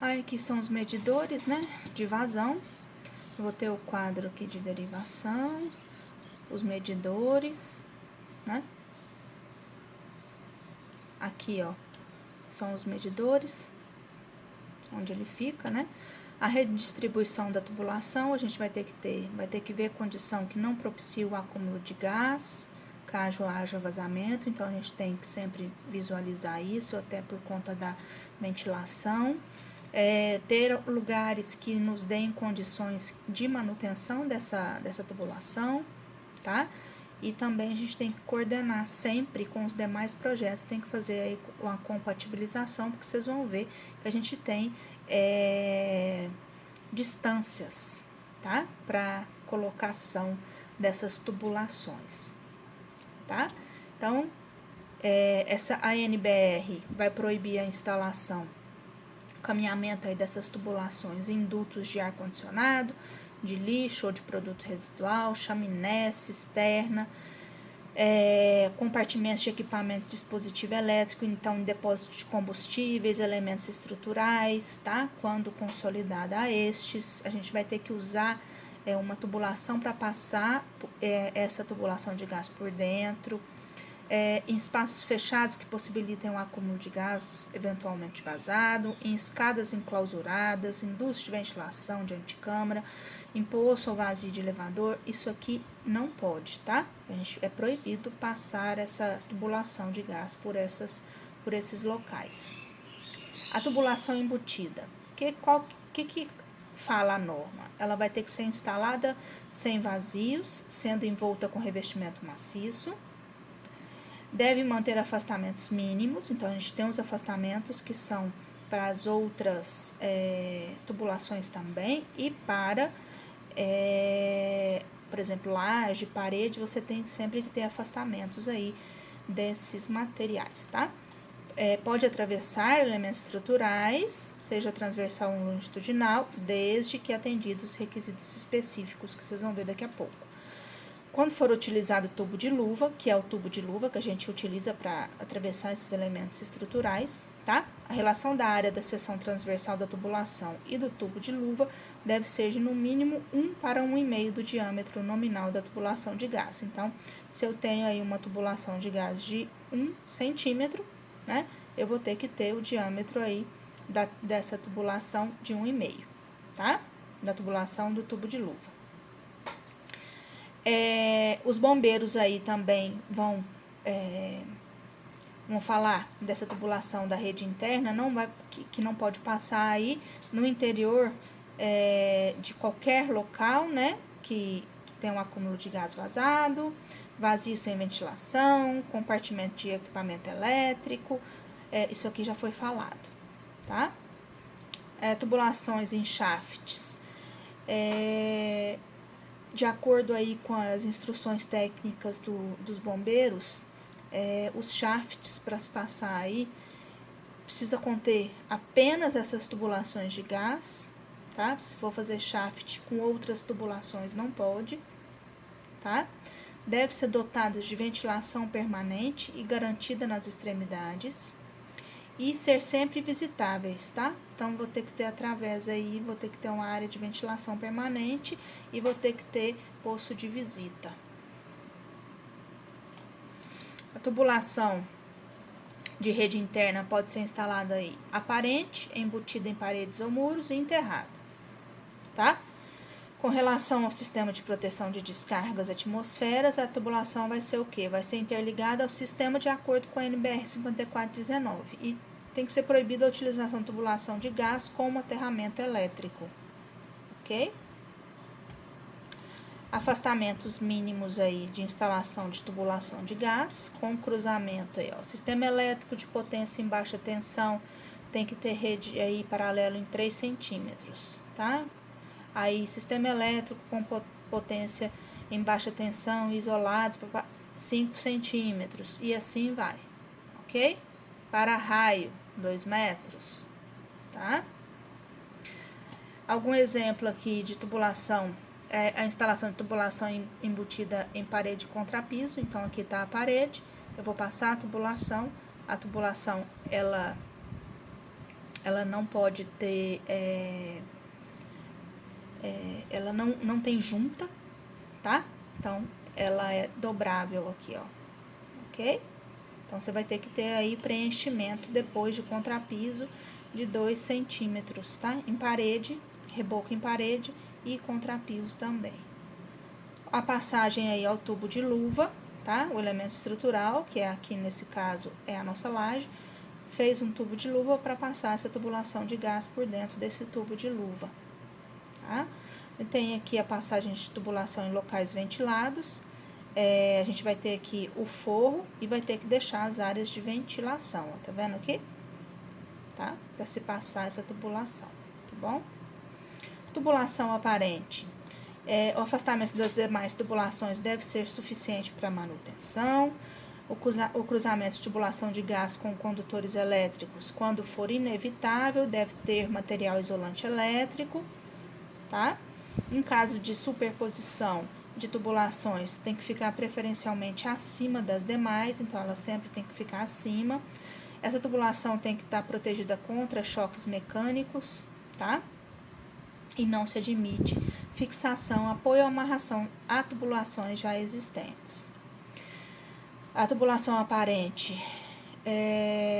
Aí aqui são os medidores, né, de vazão. Eu vou ter o quadro aqui de derivação, os medidores, né. Aqui, ó, são os medidores, onde ele fica, né. A redistribuição da tubulação, a gente vai ter que ver condição que não propicie o acúmulo de gás, caso haja vazamento, então a gente tem que sempre visualizar isso, até por conta da ventilação. Ter lugares que nos deem condições de manutenção dessa tubulação, tá? E também a gente tem que coordenar sempre com os demais projetos, tem que fazer aí uma compatibilização, porque vocês vão ver que a gente tem distâncias, tá? Para colocação dessas tubulações, tá? Então, essa ANBR vai proibir a instalação, caminhamento aí dessas tubulações em dutos de ar-condicionado, de lixo ou de produto residual, chaminé, cisterna, compartimentos de equipamento de dispositivo elétrico, então depósito de combustíveis, elementos estruturais, tá? Quando consolidada a estes, a gente vai ter que usar uma tubulação para passar essa tubulação de gás por dentro, em espaços fechados que possibilitem o acúmulo de gás eventualmente vazado, em escadas enclausuradas, indústria de ventilação de anticâmara, em poço ou vazio de elevador, isso aqui não pode, tá? É proibido passar essa tubulação de gás por esses locais. A tubulação embutida, que fala a norma? Ela vai ter que ser instalada sem vazios, sendo envolta com revestimento maciço. Deve manter afastamentos mínimos, então a gente tem os afastamentos que são para as outras tubulações também, e para, por exemplo, laje, parede, você tem sempre que ter afastamentos aí desses materiais, tá? Pode atravessar elementos estruturais, seja transversal ou longitudinal, desde que atendidos os requisitos específicos que vocês vão ver daqui a pouco. Quando for utilizado o tubo de luva, que é o tubo de luva que a gente utiliza para atravessar esses elementos estruturais, tá? A relação da área da seção transversal da tubulação e do tubo de luva deve ser de no mínimo 1 para 1,5 do diâmetro nominal da tubulação de gás. Então, se eu tenho aí uma tubulação de gás de 1 centímetro, né? Eu vou ter que ter o diâmetro aí dessa tubulação de 1,5, tá? Da tubulação do tubo de luva. Os bombeiros aí também vão falar dessa tubulação da rede interna, que não pode passar aí no interior de qualquer local, né, que tem um acúmulo de gás vazado, vazio sem ventilação, compartimento de equipamento elétrico, isso aqui já foi falado, tá? Tubulações em shafts, de acordo aí com as instruções técnicas dos bombeiros, os shafts para se passar aí precisa conter apenas essas tubulações de gás, tá? Se for fazer shaft com outras tubulações não pode, tá? Deve ser dotado de ventilação permanente e garantida nas extremidades e ser sempre visitáveis, tá? Então, vou ter que ter através aí, vou ter que ter uma área de ventilação permanente e vou ter que ter posto de visita. A tubulação de rede interna pode ser instalada aí aparente, embutida em paredes ou muros e enterrada, tá? Com relação ao sistema de proteção de descargas atmosferas, a tubulação vai ser o quê? Vai ser interligada ao sistema de acordo com a NBR 5419 e tem que ser proibida a utilização de tubulação de gás como aterramento elétrico, ok? Afastamentos mínimos aí de instalação de tubulação de gás, com cruzamento aí, ó. Sistema elétrico de potência em baixa tensão tem que ter rede aí paralelo em 3 centímetros, tá? Aí, sistema elétrico com potência em baixa tensão, isolados, 5 centímetros, e assim vai, ok? Para raio, 2 metros, tá? Algum exemplo aqui de tubulação, a instalação de tubulação embutida em parede contrapiso, então aqui tá a parede, eu vou passar a tubulação, ela ela não pode ter, ela não tem junta, tá? Então, ela é dobrável aqui, ó, ok? Então, você vai ter que ter aí preenchimento depois de contrapiso de 2 centímetros, tá? Em parede, reboco em parede e contrapiso também. A passagem aí ao tubo de luva, tá? O elemento estrutural, que é aqui nesse caso é a nossa laje, fez um tubo de luva para passar essa tubulação de gás por dentro desse tubo de luva, tá? E tem aqui a passagem de tubulação em locais ventilados. A gente vai ter aqui o forro e vai ter que deixar as áreas de ventilação, ó, tá vendo aqui? Tá? Para se passar essa tubulação, tá bom? Tubulação aparente. O afastamento das demais tubulações deve ser suficiente para manutenção. O cruzamento de tubulação de gás com condutores elétricos, quando for inevitável, deve ter material isolante elétrico, tá? Em caso de superposição de tubulações, tem que ficar preferencialmente acima das demais, então ela sempre tem que ficar acima. Essa tubulação tem que estar protegida contra choques mecânicos, tá? E não se admite fixação, apoio ou amarração a tubulações já existentes. A tubulação aparente,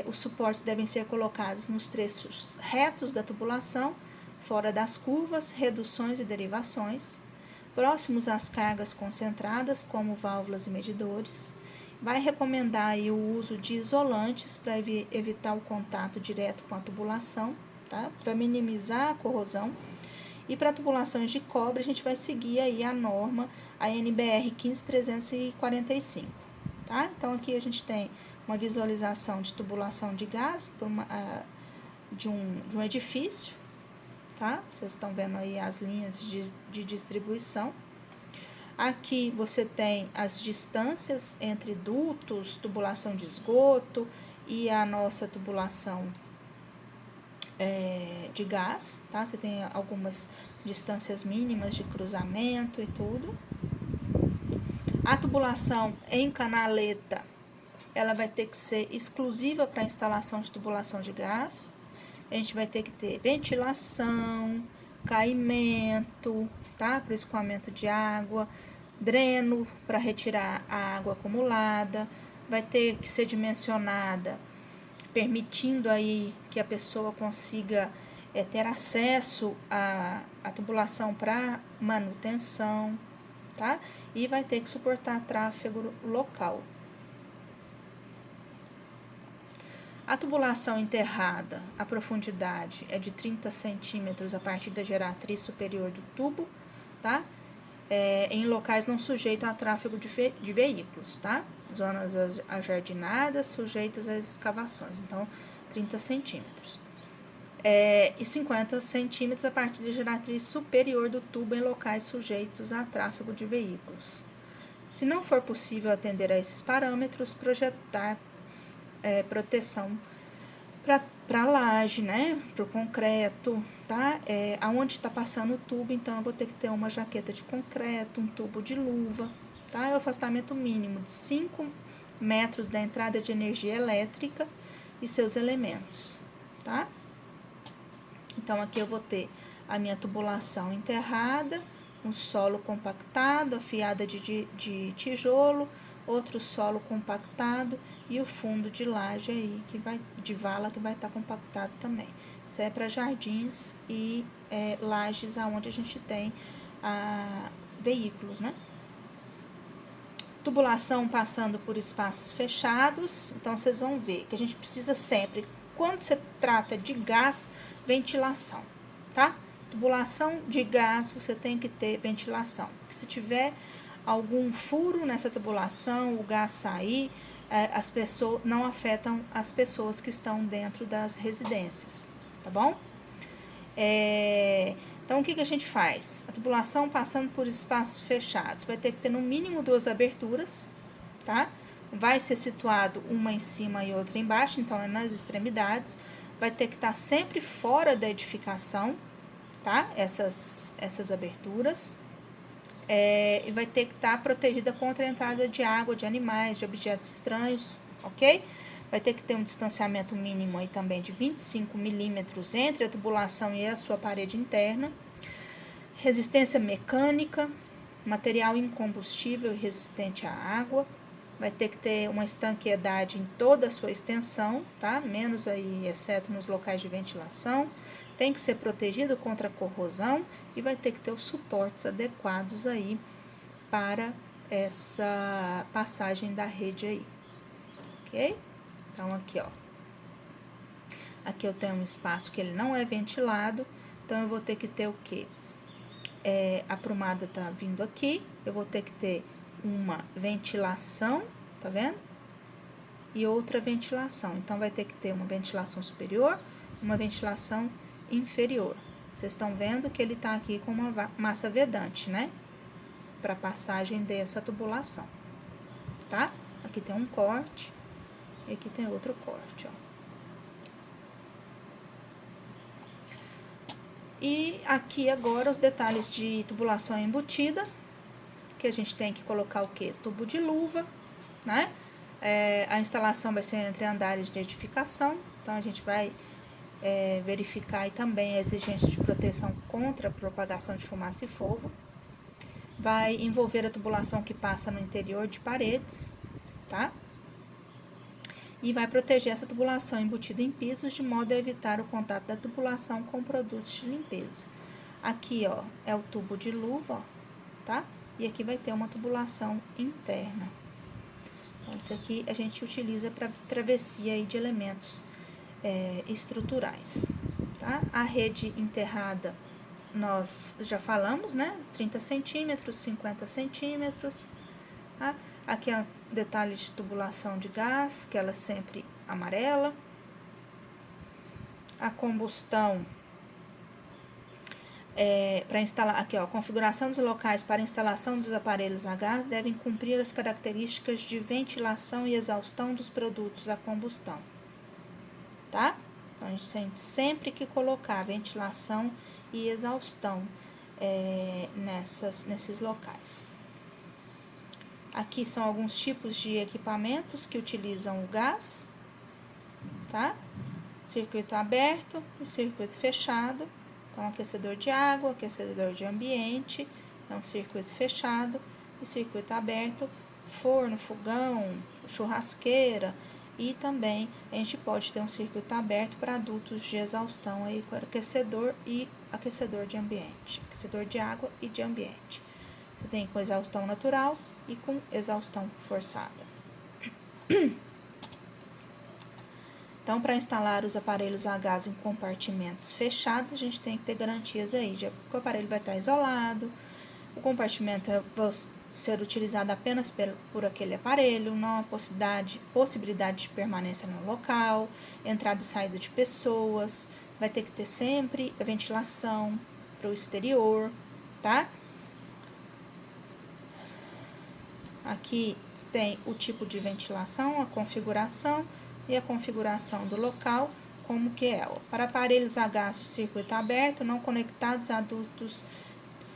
os suportes devem ser colocados nos trechos retos da tubulação, fora das curvas, reduções e derivações, próximos às cargas concentradas, como válvulas e medidores. Vai recomendar aí o uso de isolantes para evitar o contato direto com a tubulação, tá? Para minimizar a corrosão. E para tubulações de cobre, a gente vai seguir aí a norma, a NBR 15345, tá? Então, aqui a gente tem uma visualização de tubulação de gás de um edifício, tá? Vocês estão vendo aí as linhas de distribuição. Aqui você tem as distâncias entre dutos, tubulação de esgoto e a nossa tubulação de gás, tá? Você tem algumas distâncias mínimas de cruzamento e tudo. A tubulação em canaleta, ela vai ter que ser exclusiva para instalação de tubulação de gás. A gente vai ter que ter ventilação, caimento, tá? Para o escoamento de água, dreno para retirar a água acumulada, vai ter que ser dimensionada, permitindo aí que a pessoa consiga ter acesso à tubulação para manutenção, tá? E vai ter que suportar tráfego local. A tubulação enterrada, a profundidade é de 30 centímetros a partir da geratriz superior do tubo, tá? Em locais não sujeitos a tráfego de veículos, tá? Zonas ajardinadas sujeitas às escavações, então 30 centímetros. E 50 centímetros a partir da geratriz superior do tubo em locais sujeitos a tráfego de veículos. Se não for possível atender a esses parâmetros, projetar proteção para a laje, né? Para o concreto, tá? Aonde está passando o tubo, então eu vou ter que ter uma jaqueta de concreto, um tubo de luva, tá? O afastamento mínimo de 5 metros da entrada de energia elétrica e seus elementos, tá? Então, aqui eu vou ter a minha tubulação enterrada, um solo compactado, afiada de tijolo, outro solo compactado e o fundo de laje aí, de vala, que vai estar compactado também. Isso é para jardins e lajes aonde a gente tem veículos, né? Tubulação passando por espaços fechados, então vocês vão ver que a gente precisa sempre, quando se trata de gás, ventilação, tá? Tubulação de gás, você tem que ter ventilação, porque se tiver algum furo nessa tubulação, o gás sair, as pessoas não afetam as pessoas que estão dentro das residências, tá bom? Então, o que a gente faz? A tubulação passando por espaços fechados, vai ter que ter no mínimo 2 aberturas, tá? Vai ser situado uma em cima e outra embaixo, então é nas extremidades. Vai ter que estar sempre fora da edificação, tá? Essas aberturas. E vai ter que estar protegida contra a entrada de água, de animais, de objetos estranhos, ok? Vai ter que ter um distanciamento mínimo aí também de 25 milímetros entre a tubulação e a sua parede interna. Resistência mecânica, material incombustível e resistente à água. Vai ter que ter uma estanqueidade em toda a sua extensão, tá? Menos aí, exceto nos locais de ventilação. Tem que ser protegido contra corrosão e vai ter que ter os suportes adequados aí para essa passagem da rede aí, ok? Então, aqui, ó. Aqui eu tenho um espaço que ele não é ventilado, então eu vou ter que ter o quê? A prumada tá vindo aqui, eu vou ter que ter uma ventilação, tá vendo? E outra ventilação. Então, vai ter que ter uma ventilação superior, uma ventilação inferior. Vocês estão vendo que ele tá aqui com uma massa vedante, né? Para passagem dessa tubulação, tá? Aqui tem um corte e aqui tem outro corte, ó. E aqui agora os detalhes de tubulação embutida, que a gente tem que colocar o quê? Tubo de luva, né? A instalação vai ser entre andares de edificação, então a gente vai verificar aí também a exigência de proteção contra a propagação de fumaça e fogo. Vai envolver a tubulação que passa no interior de paredes, tá? E vai proteger essa tubulação embutida em pisos de modo a evitar o contato da tubulação com produtos de limpeza. Aqui, ó, é o tubo de luva, ó, tá? E aqui vai ter uma tubulação interna. Então, isso aqui a gente utiliza para travessia aí de elementos estruturais, tá? A rede enterrada, nós já falamos, né? 30 centímetros, 50 centímetros, tá? Aqui é um detalhe de tubulação de gás, que ela é sempre amarela. A combustão, para instalar, aqui ó, a configuração dos locais para instalação dos aparelhos a gás devem cumprir as características de ventilação e exaustão dos produtos a combustão, tá? Então, a gente tem sempre que colocar ventilação e exaustão nesses locais. Aqui são alguns tipos de equipamentos que utilizam o gás, tá? Circuito aberto e circuito fechado. Então, aquecedor de água, aquecedor de ambiente, é um circuito fechado, e circuito aberto, forno, fogão, churrasqueira, e também a gente pode ter um circuito aberto para adultos de exaustão aí com aquecedor e aquecedor de ambiente, aquecedor de água e de ambiente. Você tem com exaustão natural e com exaustão forçada. Então, para instalar os aparelhos a gás em compartimentos fechados, a gente tem que ter garantias aí de que o aparelho vai estar isolado, o compartimento vai ser utilizado apenas por aquele aparelho, não há possibilidade de permanência no local, entrada e saída de pessoas, vai ter que ter sempre a ventilação para o exterior, tá? Aqui tem o tipo de ventilação, a configuração e a configuração do local, como que é. Para aparelhos a gás de circuito aberto, não conectados a dutos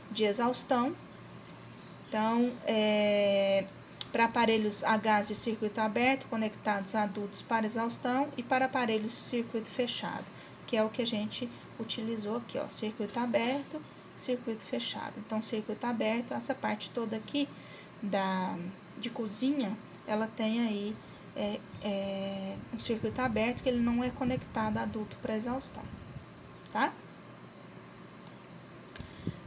de exaustão. Então, para aparelhos a gás de circuito aberto, conectados a dutos para exaustão, e para aparelhos de circuito fechado, que é o que a gente utilizou aqui, ó, circuito aberto, circuito fechado. Então, circuito aberto, essa parte toda aqui de cozinha, ela tem aí um circuito aberto que ele não é conectado a duto para exaustão, tá?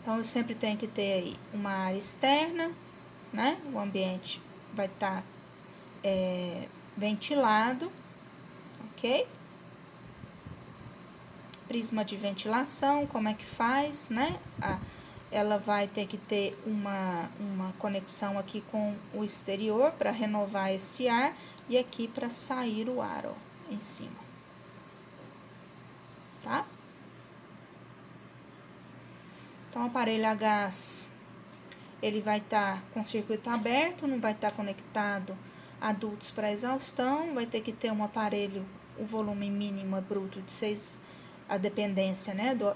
Então, eu sempre tenho que ter aí uma área externa, né? O ambiente vai estar ventilado, ok? Prisma de ventilação, como é que faz, né? Ela vai ter que ter uma conexão aqui com o exterior para renovar esse ar e aqui para sair o ar, ó, em cima, tá? Então, o aparelho a gás, ele vai estar com circuito aberto, não vai estar conectado a dutos para exaustão, vai ter que ter um aparelho, o volume mínimo bruto de 6, a dependência, né,